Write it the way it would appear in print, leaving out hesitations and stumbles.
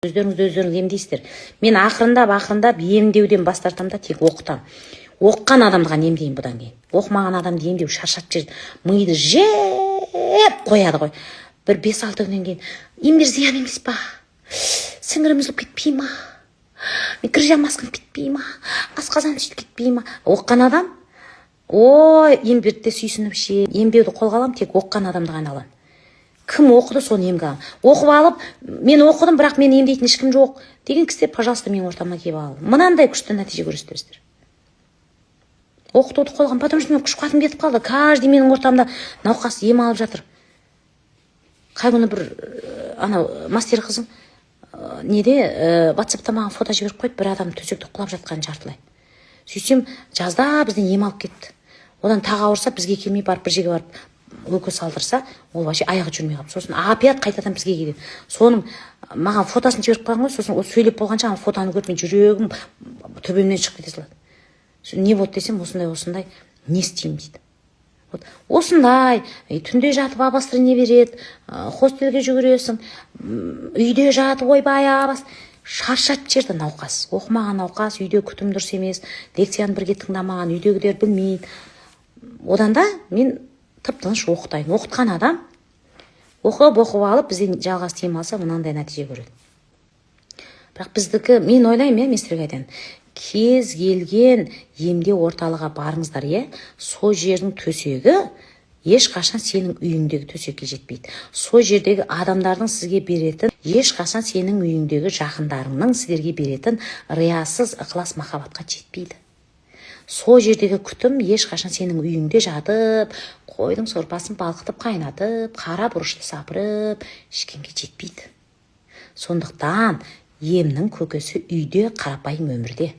өздеріңіз емдейсіздер. Мен ақырындап емдеуден бас тартамын да тек оқытам. Оққан адамға емдеймін бұдан кейін. Оқымаған адамды емдеу шаршатып жібереді. Миды жеп қояды ғой. Бір 5-6 күннен кейін емдер зиян емес па? Сіңірім үзіліп кетпей ма? Микрожан маскам кетпей ма? Асқазан сөйтіп кетпей ма? Оққан адам, ой, емберді сүйсініп ше. Емдеуді қолға аламын, тек оққан адамды ғана аламын. Кім оқыды, соны емге аламын. Оқып алып, мен оқыдым, бірақ мен емдейтін ешкім жоқ деген кісілер, пожалуйста, менің ортама келіп алып. Мынандай күшті нәтиже көрсетесіздер. Оқытуды қолған, потому что мен күш-қуатым кетіп қалды. Каждый менің ортамда науқас ем алып жатыр. Қай күні бір мастер қызым WhatsApp'та маған фото жіберіп қойды, бір адам төсекте құлап жатқан жартылай. Сөйтсем, жазда бізден ем алып кетті. Одан тағы ауырса, бізге келмей барып, бір жерге барып өкө салдырса, ол вообще аяғы жүрмей қалып. Сосын опять қайтадан бізге келеді. Соның маған фотосын жіберіп қойған ғой, сосын ол сөйлеп болғанша фотоны көріп мен жүрегім төбемнен шығып кете салады. Не болды десем, осындай, не істеймін дейді. Осындай, түнде жатып абастырыне береді, хостелге жүгіресің, үйде жатып ойбай абас, шаршатып жерді науқас. Оқымаған науқас, үйде күтім дұрыс емес, лекцияны бірге тыңдамаған, үйдегілер білмейді. Одан да мен тып-тыныш оқытайын. Оқытқан адам оқып алып, бізден жалғас ем алса, мынандай нәтиже көреді. Бірақ біздікі, мен ойлаймын, мен сіздерге айтайын. Кез келген емдеу орталығы барыңыздар, сол жердің төсегі ешқашан сенің үйіңдегі төсекке жетпейді. Сол жердегі адамдардың сізге беретін, ешқашан сенің үйіңдегі жақындарыңның сіздерге беретін риясыз ықылас махаббатқа жетпейді. Сол жердегі күтім ешқашан сенің үйіңде жатып, қойдың сорпасын балқытып қайнатып, қара бұрышты сапырып, ішкенге жетпейді. Сондықтан емнің көкесі үйде, қарапайым өмірде.